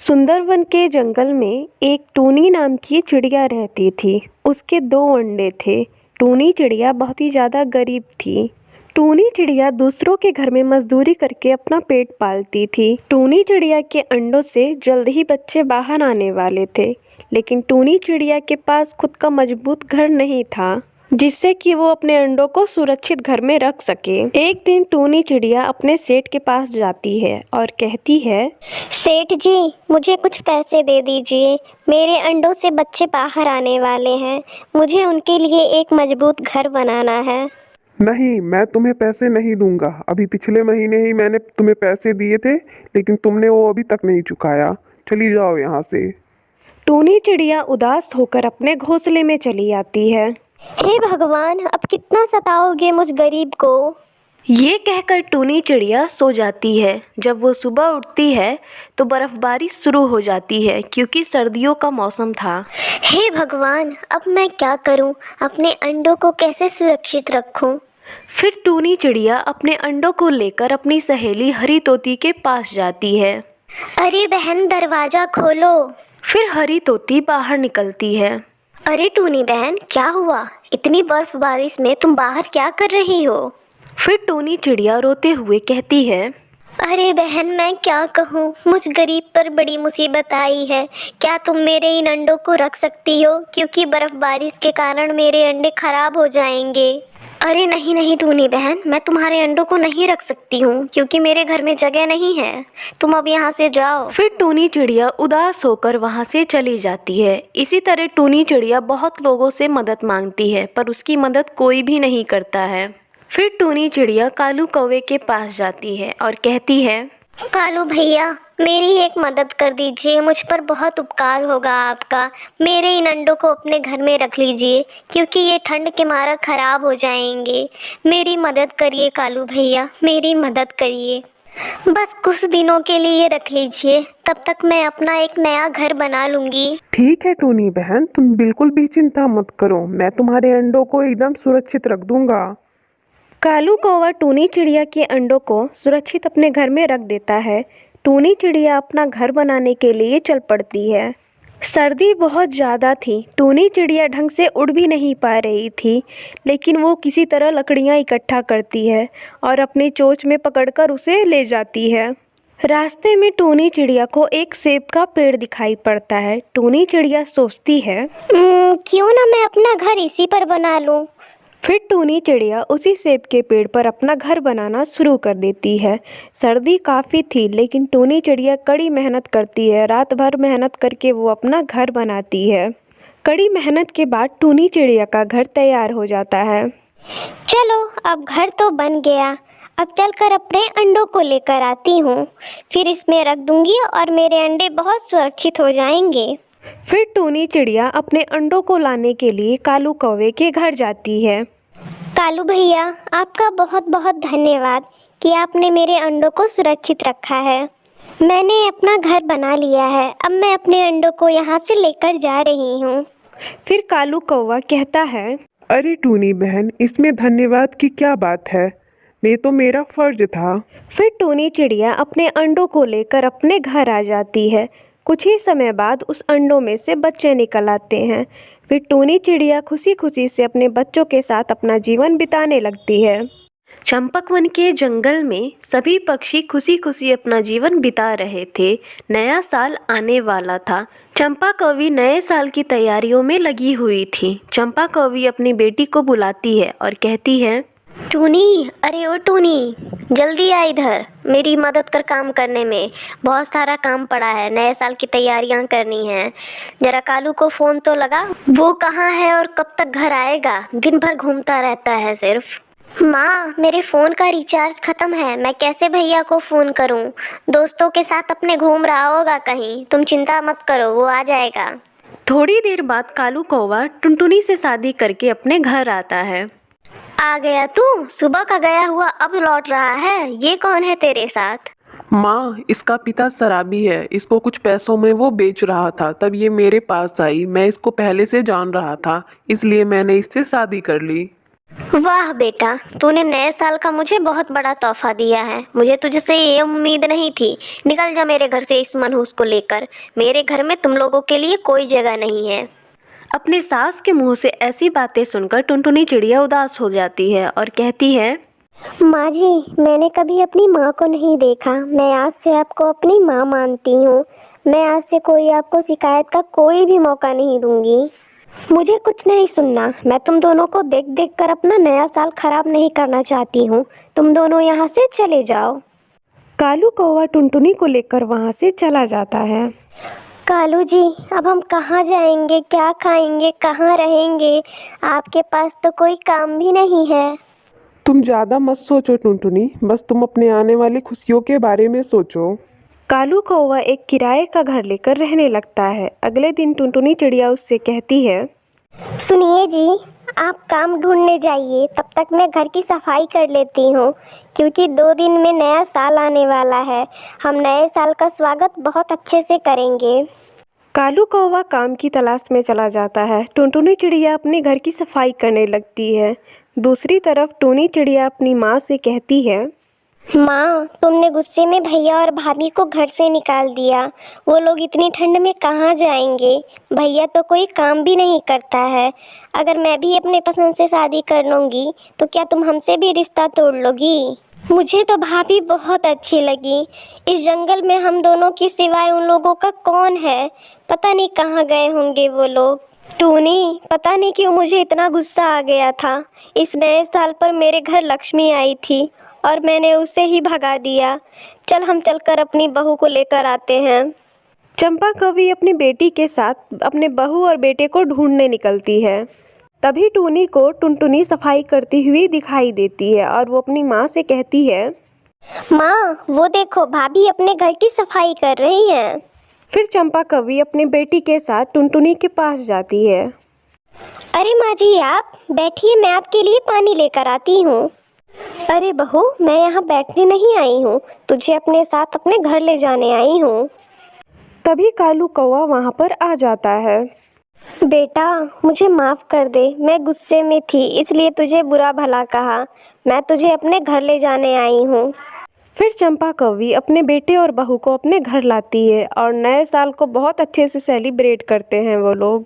सुंदरवन के जंगल में एक टूनी नाम की चिड़िया रहती थी। उसके 2 अंडे थे। टूनी चिड़िया बहुत ही ज़्यादा गरीब थी। टूनी चिड़िया दूसरों के घर में मजदूरी करके अपना पेट पालती थी। टूनी चिड़िया के अंडों से जल्द ही बच्चे बाहर आने वाले थे, लेकिन टूनी चिड़िया के पास खुद का मजबूत घर नहीं था जिससे कि वो अपने अंडों को सुरक्षित घर में रख सके। एक दिन टूनी चिड़िया अपने सेठ के पास जाती है और कहती है, सेठ जी, मुझे कुछ पैसे दे दीजिए। मेरे अंडों से बच्चे बाहर आने वाले हैं। मुझे उनके लिए एक मजबूत घर बनाना है। नहीं, मैं तुम्हें पैसे नहीं दूंगा। अभी पिछले महीने ही मैंने तुम्हें पैसे दिए थे, लेकिन तुमने वो अभी तक नहीं चुकाया। चली जाओ यहाँ से। टूनी चिड़िया उदास होकर अपने घोंसले में चली आती है। हे भगवान, अब कितना सताओगे मुझ गरीब को। ये कहकर टूनी चिड़िया सो जाती है। जब वो सुबह उठती है तो बर्फबारी शुरू हो जाती है, क्योंकि सर्दियों का मौसम था। हे भगवान, अब मैं क्या करूं? अपने अंडों को कैसे सुरक्षित रखूं? फिर टूनी चिड़िया अपने अंडों को लेकर अपनी सहेली हरी तोती के पास जाती है। अरे बहन, दरवाजा खोलो। फिर हरी तोती बाहर निकलती है। अरे टूनी बहन, क्या हुआ? इतनी बर्फ बारिश में तुम बाहर क्या कर रही हो? फिर टूनी चिड़िया रोते हुए कहती है, अरे बहन, मैं क्या कहूँ, मुझ गरीब पर बड़ी मुसीबत आई है। क्या तुम मेरे इन अंडों को रख सकती हो? क्योंकि बर्फबारी के कारण मेरे अंडे खराब हो जाएंगे। अरे नहीं नहीं टूनी बहन, मैं तुम्हारे अंडों को नहीं रख सकती हूँ, क्योंकि मेरे घर में जगह नहीं है। तुम अब यहाँ से जाओ। फिर टूनी चिड़िया उदास होकर वहाँ से चली जाती है। इसी तरह टूनी चिड़िया बहुत लोगों से मदद मांगती है, पर उसकी मदद कोई भी नहीं करता है। फिर टूनी चिड़िया कालू कौवे के पास जाती है और कहती है, कालू भैया, मेरी एक मदद कर दीजिए। मुझ पर बहुत उपकार होगा आपका। मेरे इन अंडों को अपने घर में रख लीजिए, क्योंकि ये ठंड के मारा खराब हो जाएंगे। मेरी मदद करिए कालू भैया, मेरी मदद करिए। बस कुछ दिनों के लिए रख लीजिए, तब तक मैं अपना एक नया घर बना लूँगी। ठीक है टूनी बहन, तुम बिल्कुल भी चिंता मत करो। मैं तुम्हारे अंडों को एकदम सुरक्षित रख दूंगा। कालू कौवा टूनी चिड़िया के अंडों को सुरक्षित अपने घर में रख देता है। टूनी चिड़िया अपना घर बनाने के लिए चल पड़ती है। सर्दी बहुत ज़्यादा थी। टूनी चिड़िया ढंग से उड़ भी नहीं पा रही थी, लेकिन वो किसी तरह लकड़ियाँ इकट्ठा करती है और अपनी चोंच में पकड़कर उसे ले जाती है। रास्ते में टूनी चिड़िया को एक सेब का पेड़ दिखाई पड़ता है। टूनी चिड़िया सोचती है, क्यों ना मैं अपना घर इसी पर बना लूँ। फिर टूनी चिड़िया उसी सेब के पेड़ पर अपना घर बनाना शुरू कर देती है। सर्दी काफ़ी थी, लेकिन टूनी चिड़िया कड़ी मेहनत करती है। रात भर मेहनत करके वो अपना घर बनाती है। कड़ी मेहनत के बाद टूनी चिड़िया का घर तैयार हो जाता है। चलो, अब घर तो बन गया। अब चलकर अपने अंडों को लेकर आती हूँ, फिर इसमें रख दूँगी और मेरे अंडे बहुत सुरक्षित हो जाएंगे। फिर टूनी चिड़िया अपने अंडों को लाने के लिए कालू कौवे के घर जाती है। कालू भैया, आपका बहुत बहुत धन्यवाद कि आपने मेरे अंडों को सुरक्षित रखा है। मैंने अपना घर बना लिया है। अब मैं अपने अंडों को यहाँ से लेकर जा रही हूँ। फिर कालू कौवा कहता है, अरे टूनी बहन, इसमें धन्यवाद की क्या बात है? ये तो मेरा फर्ज था। फिर टूनी चिड़िया अपने अंडों को लेकर अपने घर आ जाती है। कुछ ही समय बाद उस अंडों में से बच्चे निकल आते हैं। फिर टूनी चिड़िया खुशी खुशी से अपने बच्चों के साथ अपना जीवन बिताने लगती है। चंपकवन के जंगल में सभी पक्षी खुशी खुशी अपना जीवन बिता रहे थे। नया साल आने वाला था। चंपा कौवी नए साल की तैयारियों में लगी हुई थी। चंपा कौवी अपनी बेटी को बुलाती है और कहती है, टूनी, अरे ओ टूनी, जल्दी आ इधर। मेरी मदद कर काम करने में। बहुत सारा काम पड़ा है, नए साल की तैयारियां करनी है। जरा कालू को फ़ोन तो लगा। वो कहाँ है और कब तक घर आएगा? दिन भर घूमता रहता है सिर्फ। माँ, मेरे फ़ोन का रिचार्ज ख़त्म है। मैं कैसे भैया को फ़ोन करूँ? दोस्तों के साथ अपने घूम रहा होगा कहीं। तुम चिंता मत करो, वो आ जाएगा। थोड़ी देर बाद कालू कौवा टुनटुनी से शादी करके अपने घर आता है। आ गया तू? सुबह का गया हुआ अब लौट रहा है। ये कौन है तेरे साथ? माँ, इसका पिता शराबी है। इसको कुछ पैसों में वो बेच रहा था, तब ये मेरे पास आई। मैं इसको पहले से जान रहा था, इसलिए मैंने इससे शादी कर ली। वाह बेटा, तूने नए साल का मुझे बहुत बड़ा तोहफा दिया है। मुझे तुझसे ये उम्मीद नहीं थी। निकल जा मेरे घर से इस मनहूस को लेकर। मेरे घर में तुम लोगों के लिए कोई जगह नहीं है। अपने सास के मुंह से ऐसी बातें सुनकर टुनटुनी चिड़िया उदास हो जाती है और कहती है, माँ जी, मैंने कभी अपनी माँ को नहीं देखा। मैं आज से आपको अपनी माँ मानती हूँ। मैं आज से कोई आपको शिकायत का कोई भी मौका नहीं दूंगी। मुझे कुछ नहीं सुनना। मैं तुम दोनों को देख देख कर अपना नया साल खराब नहीं करना चाहती हूँ। तुम दोनों यहाँ से चले जाओ। कालू कौवा टुनटुनी को लेकर वहाँ से चला जाता है। कालू जी, अब हम कहाँ जाएंगे, क्या खाएंगे, कहाँ रहेंगे? आपके पास तो कोई काम भी नहीं है। तुम ज़्यादा मत सोचो टुनटुनी, बस तुम अपने आने वाली खुशियों के बारे में सोचो। कालू कौवा एक किराए का घर लेकर रहने लगता है। अगले दिन टुनटुनी चिड़िया उससे कहती है, सुनिए जी, आप काम ढूंढने जाइए, तब तक मैं घर की सफाई कर लेती हूँ, क्योंकि 2 दिन में नया साल आने वाला है। हम नए साल का स्वागत बहुत अच्छे से करेंगे। कालू कौवा काम की तलाश में चला जाता है। टुनटुनी चिड़िया अपने घर की सफाई करने लगती है। दूसरी तरफ टूनी चिड़िया अपनी माँ से कहती है, माँ, तुमने गुस्से में भैया और भाभी को घर से निकाल दिया। वो लोग इतनी ठंड में कहाँ जाएंगे? भैया तो कोई काम भी नहीं करता है। अगर मैं भी अपने पसंद से शादी कर लूँगी तो क्या तुम हमसे भी रिश्ता तोड़ लोगी? मुझे तो भाभी बहुत अच्छी लगी। इस जंगल में हम दोनों की सिवाय उन लोगों का कौन है? पता नहीं कहाँ गए होंगे वो लोग। टूनी, पता नहीं क्यों मुझे इतना गुस्सा आ गया था। इस नए साल पर मेरे घर लक्ष्मी आई थी और मैंने उसे ही भगा दिया। चल हम चलकर अपनी बहू को लेकर आते हैं। चंपा कवि अपनी बेटी के साथ अपने बहू और बेटे को ढूंढने निकलती है। तभी टूनी को टुनटुनी सफाई करती हुई दिखाई देती है और वो अपनी माँ से कहती है, माँ, वो देखो भाभी अपने घर की सफाई कर रही हैं। फिर चंपा कवि अपनी बेटी के साथ टुनटुनी के पास जाती है। अरे माँ जी, आप बैठिए, मैं आपके लिए पानी लेकर आती हूँ। अरे बहू, मैं यहाँ बैठने नहीं आई हूँ, तुझे अपने साथ अपने घर ले जाने आई हूँ। तभी कालू कौवा वहाँ पर आ जाता है। बेटा, मुझे माफ़ कर दे। मैं गुस्से में थी, इसलिए तुझे बुरा भला कहा। मैं तुझे अपने घर ले जाने आई हूँ। फिर चंपा कवि अपने बेटे और बहू को अपने घर लाती है और नए साल को बहुत अच्छे से सेलिब्रेट करते हैं वो लोग।